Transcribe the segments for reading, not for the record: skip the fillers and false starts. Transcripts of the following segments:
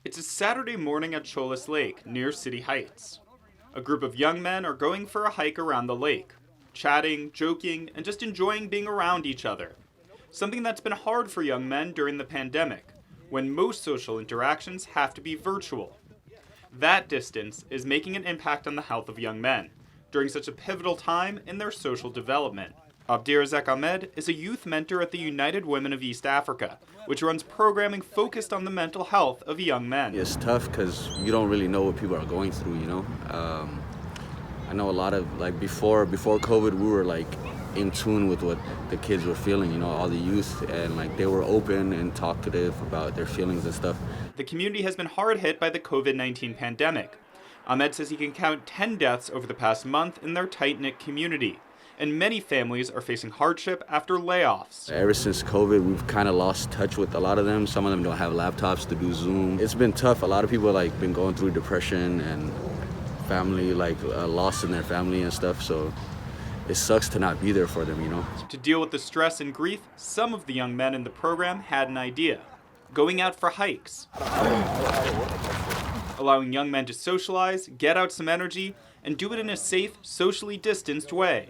It's a Saturday morning at Cholas Lake, near City Heights. A group of young men are going for a hike around the lake, chatting, joking, and just enjoying being around each other. Something that's been hard for young men during the pandemic, when most social interactions have to be virtual. That distance is making an impact on the health of young men during such a pivotal time in their social development. Abdirazak Ahmed is a youth mentor at the United Women of East Africa, which runs programming focused on the mental health of young men. It's tough because you don't really know what people are going through, I know a lot of, before COVID, we were, in tune with what the kids were feeling, all the youth, and, they were open and talkative about their feelings and stuff. The community has been hard hit by the COVID-19 pandemic. Ahmed says he can count 10 deaths over the past month in their tight-knit community, and many families are facing hardship after layoffs. Ever since COVID, we've kind of lost touch with a lot of them. Some of them don't have laptops to do Zoom. It's been tough. A lot of people been going through depression and family, loss in their family and stuff. So it sucks to not be there for them, To deal with the stress and grief, some of the young men in the program had an idea: going out for hikes. Allowing young men to socialize, get out some energy, and do it in a safe, socially distanced way.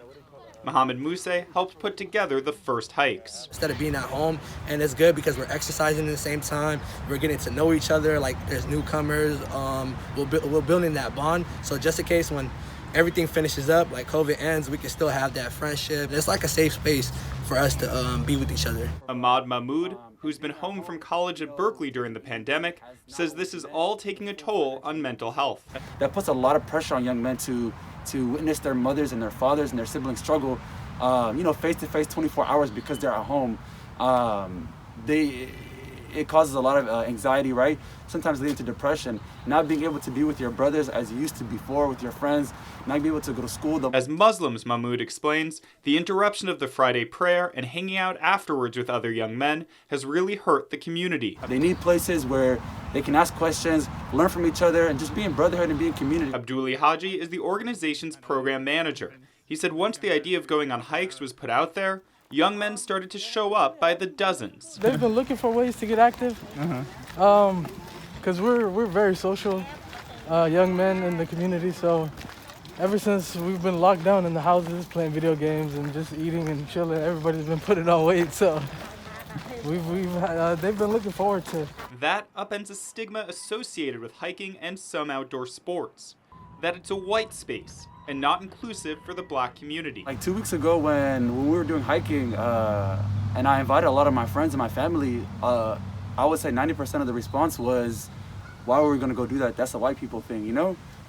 Mohammed Mousse helped put together the first hikes. Instead of being at home, and it's good because we're exercising at the same time, we're getting to know each other, there's newcomers, we're building that bond, so just in case when everything finishes up, COVID ends, we can still have that friendship. It's like a safe space for us to be with each other. Ahmad Mahmoud, who's been home from college at Berkeley during the pandemic, says this is all taking a toll on mental health. That puts a lot of pressure on young men to witness their mothers and their fathers and their siblings struggle, face to face 24 hours because they're at home. It causes a lot of anxiety, right? Sometimes leading to depression. Not being able to be with your brothers as you used to before, with your friends, not being able to go to school. As Muslims, Mahmoud explains, the interruption of the Friday prayer and hanging out afterwards with other young men has really hurt the community. They need places where they can ask questions, learn from each other, and just be in brotherhood and be in community. Abduli Haji is the organization's program manager. He said once the idea of going on hikes was put out there, young men started to show up by the dozens. They've been looking for ways to get active, because we're very social young men in the community. So ever since we've been locked down in the houses, playing video games and just eating and chilling, everybody's been putting on weight. So they've been looking forward to. That upends a stigma associated with hiking and some outdoor sports, that it's a white space and not inclusive for the black community. 2 weeks ago when we were doing hiking, and I invited a lot of my friends and my family, I would say 90% of the response was, why were we gonna go do that? That's a white people thing,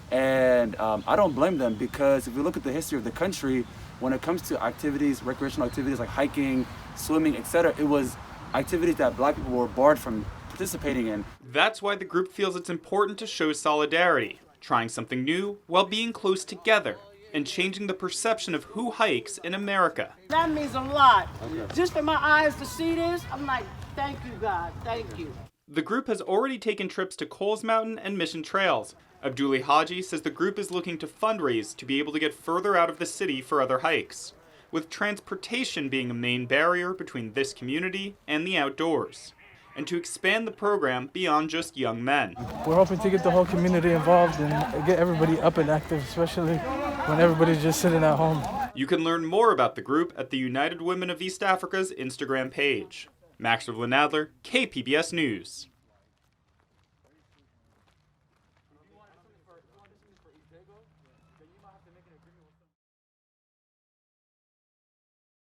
And I don't blame them, because if you look at the history of the country, when it comes to activities, recreational activities like hiking, swimming, etc., it was activities that black people were barred from participating in. That's why the group feels it's important to show solidarity, trying something new while being close together and changing the perception of who hikes in America. That means a lot. Okay. Just for my eyes to see this, I'm like, thank you, God, thank you. The group has already taken trips to Coles Mountain and Mission Trails. Abduli Haji says the group is looking to fundraise to be able to get further out of the city for other hikes, with transportation being a main barrier between this community and the outdoors, and to expand the program beyond just young men. We're hoping to get the whole community involved and get everybody up and active, especially when everybody's just sitting at home. You can learn more about the group at the United Women of East Africa's Instagram page. Max Rivlin-Nadler, KPBS News.